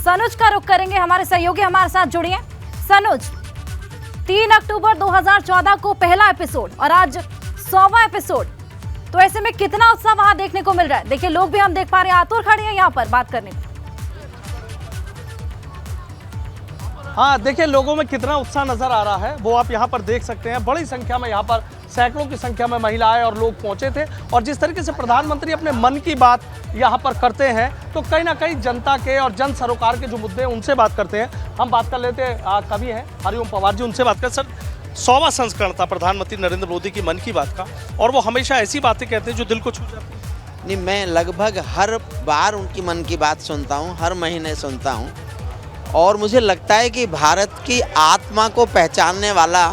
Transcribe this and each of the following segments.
सनुज का रुख करेंगे, हमारे सहयोगी हमारे साथ जुड़िए। सनुज, 3 अक्टूबर 2014 को पहला एपिसोड और आज 100वां एपिसोड, तो ऐसे में कितना उत्साह वहां देखने को मिल रहा है? देखिए लोग भी हम देख पा रहे हैं, आतुर खड़े हैं यहाँ पर बात करने को। हाँ, देखिए लोगों में कितना उत्साह नजर आ रहा है वो आप यहाँ पर देख सकते हैं। बड़ी संख्या में यहाँ पर सैकड़ों की संख्या में महिलाएं और लोग पहुंचे थे और जिस तरीके से प्रधानमंत्री अपने मन की बात यहाँ पर करते हैं तो कहीं ना कहीं जनता के और जन सरोकार के जो मुद्दे हैं उनसे बात करते हैं। हम बात कर लेते हैं, कवि हैं हरिओम पवार जी, उनसे बात कर। सर, 100वां संस्करण था प्रधानमंत्री नरेंद्र मोदी की मन की बात का और वो हमेशा ऐसी बातें कहते हैं जो दिल को छू जाती है। नहीं, मैं लगभग हर बार उनकी मन की बात सुनता हूँ, हर महीने सुनता हूँ और मुझे लगता है कि भारत की आत्मा को पहचानने वाला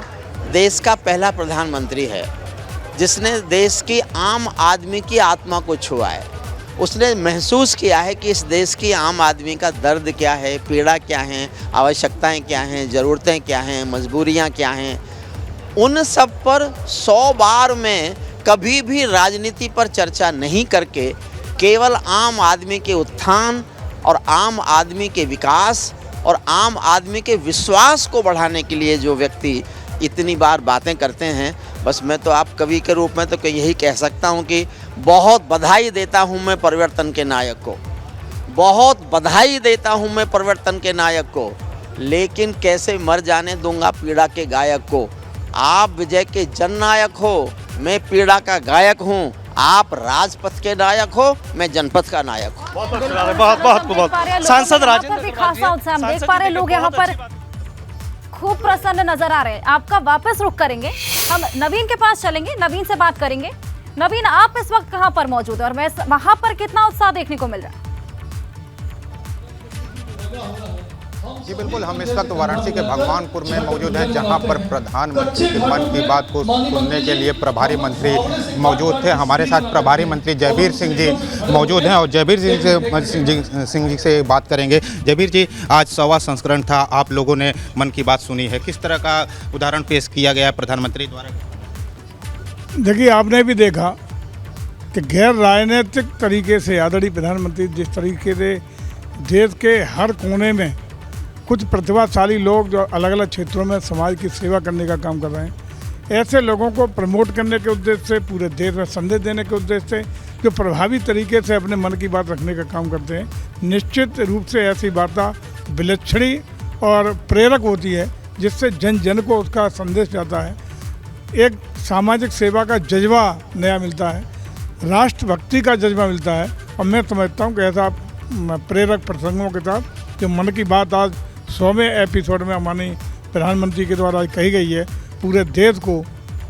देश का पहला प्रधानमंत्री है जिसने देश की आम आदमी की आत्मा को छुआ है। उसने महसूस किया है कि इस देश की आम आदमी का दर्द क्या है, पीड़ा क्या है, आवश्यकताएं क्या हैं, ज़रूरतें क्या हैं, मजबूरियां क्या हैं। उन सब पर 100 बार में कभी भी राजनीति पर चर्चा नहीं करके केवल आम आदमी के उत्थान और आम आदमी के विकास और आम आदमी के विश्वास को बढ़ाने के लिए जो व्यक्ति इतनी बार बातें करते हैं, बस मैं तो आप कवि के रूप में तो यही कह सकता हूं कि बहुत बधाई देता हूं मैं परिवर्तन के नायक को, बहुत बधाई देता हूं मैं परिवर्तन के नायक को, लेकिन कैसे मर जाने दूंगा पीड़ा के गायक को। आप विजय के जननायक हो, मैं पीड़ा का गायक हूं। आप राजपथ के नायक हो, मैं जनपथ का नायक हूँ। बहुत सांसद राजेंद्र भी खासा उत्साह हम देख पा रहे हैं, लोग यहाँ पर खूब प्रसन्न नजर आ रहे हैं। आपका वापस रुख करेंगे, हम नवीन के पास चलेंगे, नवीन से बात करेंगे। नवीन, आप इस वक्त कहां पर मौजूद है और वहां पर कितना उत्साह देखने को मिल रहा है? जी बिल्कुल, हम इस वक्त वाराणसी के भगवानपुर में मौजूद हैं जहां पर प्रधानमंत्री के मन की बात को सुनने के लिए प्रभारी मंत्री मौजूद थे। हमारे साथ प्रभारी मंत्री जयवीर सिंह जी मौजूद हैं और जयवीर सिंह जी से बात करेंगे। जयवीर जी, आज 100वां संस्करण था, आप लोगों ने मन की बात सुनी है, किस तरह का उदाहरण पेश किया गया प्रधानमंत्री द्वारा? देखिए, आपने भी देखा कि गैर राजनीतिक तरीके से आदरणीय प्रधानमंत्री जिस तरीके से देश के हर कोने में कुछ प्रतिभाशाली लोग जो अलग अलग क्षेत्रों में समाज की सेवा करने का काम कर रहे हैं, ऐसे लोगों को प्रमोट करने के उद्देश्य से, पूरे देश में संदेश देने के उद्देश्य से जो प्रभावी तरीके से अपने मन की बात रखने का काम करते हैं, निश्चित रूप से ऐसी वार्ता विलक्षणी और प्रेरक होती है जिससे जन जन को उसका संदेश जाता है। एक सामाजिक सेवा का जज्बा नया मिलता है, राष्ट्रभक्ति का जज्बा मिलता है और मैं समझता हूँ कि ऐसा प्रेरक प्रसंगों के साथ जो मन की बात आज 100वें एपिसोड में हमारी प्रधानमंत्री के द्वारा कही गई है, पूरे देश को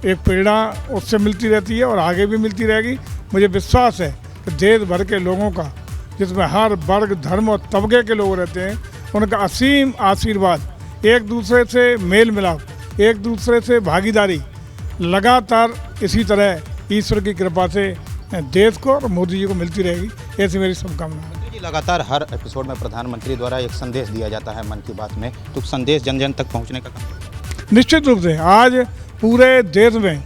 एक प्रेरणा उससे मिलती रहती है और आगे भी मिलती रहेगी। मुझे विश्वास है कि देश भर के लोगों का, जिसमें हर वर्ग, धर्म और तबके के लोग रहते हैं, उनका असीम आशीर्वाद, एक दूसरे से मेल मिलाप, एक दूसरे से भागीदारी लगातार इसी तरह ईश्वर की कृपा से देश को और मोदी जी को मिलती रहेगी, ऐसी मेरी शुभकामना है। लगातार हर एपिसोड में प्रधानमंत्री द्वारा एक संदेश दिया जाता है मन की बात में, तो संदेश जन जन तक पहुंचने का काम निश्चित रूप से आज पूरे देश में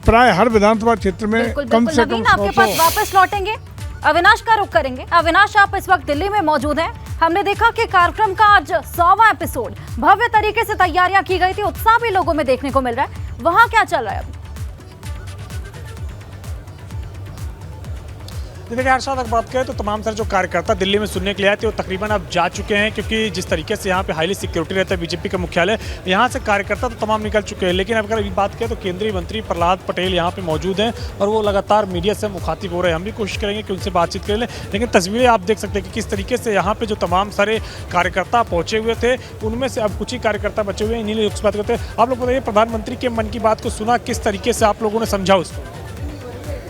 प्राय हर विधानसभा क्षेत्र में कम से कम आपके पास वापस लौटेंगे, अविनाश का रुख करेंगे। अविनाश, आप इस वक्त दिल्ली में मौजूद हैं। हमने देखा कि कार्यक्रम का आज 100वां एपिसोड भव्य तरीके से तैयारियां की गई थी, उत्साह भी लोगों में देखने को मिल रहा है, वहां क्या चल रहा है अभी? देखिए हर साथ अगर बात करें तो तमाम सारे जो कार्यकर्ता दिल्ली में सुनने के लिए आए थे वो तकरीबन अब जा चुके हैं, क्योंकि जिस तरीके से यहाँ पे हाईली सिक्योरिटी रहता है बीजेपी का मुख्यालय, यहाँ से कार्यकर्ता तो तमाम निकल चुके हैं। लेकिन अगर अभी बात करें तो केंद्रीय मंत्री प्रहलाद पटेल यहाँ पे मौजूद हैं और वो लगातार मीडिया से मुखातिब हो रहे हैं। हम भी कोशिश करेंगे कि उनसे बातचीत कर लें, लेकिन तस्वीरें आप देख सकते हैं कि किस तरीके से यहाँ पे जो तमाम सारे कार्यकर्ता पहुँचे हुए थे, उनमें से अब कुछ ही कार्यकर्ता बचे हुए हैं। इन्हीं लोग बात करते हैं। आप लोग बताइए, प्रधानमंत्री के मन की बात को सुना, किस तरीके से आप लोगों ने समझा उसको?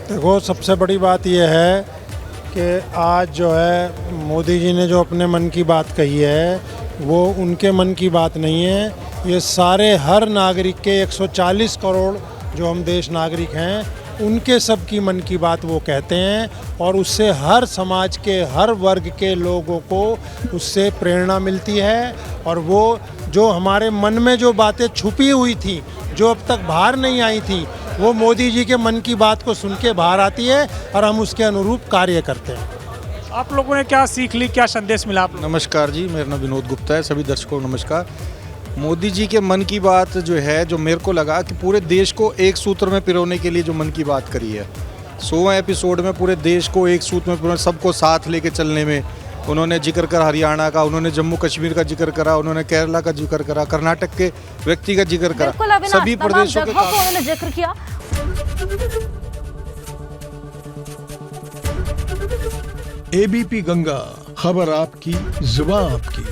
देखो, सबसे बड़ी बात यह है कि आज जो है मोदी जी ने जो अपने मन की बात कही है वो उनके मन की बात नहीं है, ये सारे हर नागरिक के 140 करोड़ जो हम देश नागरिक हैं उनके सब की मन की बात वो कहते हैं और उससे हर समाज के हर वर्ग के लोगों को उससे प्रेरणा मिलती है। और वो जो हमारे मन में जो बातें छुपी हुई थी, जो अब तक बाहर नहीं आई थी, वो मोदी जी के मन की बात को सुन के बाहर आती है और हम उसके अनुरूप कार्य करते हैं। आप लोगों ने क्या सीख ली, क्या संदेश मिला आप लोगों को? नमस्कार जी, मेरा नाम विनोद गुप्ता है। सभी दर्शकों को नमस्कार। मोदी जी के मन की बात जो है, जो मेरे को लगा कि पूरे देश को एक सूत्र में पिरोने के लिए जो मन की बात करी है, 100वें एपिसोड में पूरे देश को एक सूत्र में पिरोने, सबको साथ लेके चलने में उन्होंने जिक्र करा हरियाणा का, उन्होंने जम्मू कश्मीर का जिक्र करा, उन्होंने केरला का जिक्र करा, कर्नाटक के व्यक्ति का जिक्र बिल्कुल करा, अविनाश, सभी तमाम प्रदेशों के जगहों को उन्होंने जिक्र किया। एबीपी गंगा, खबर आपकी, जुबान आपकी।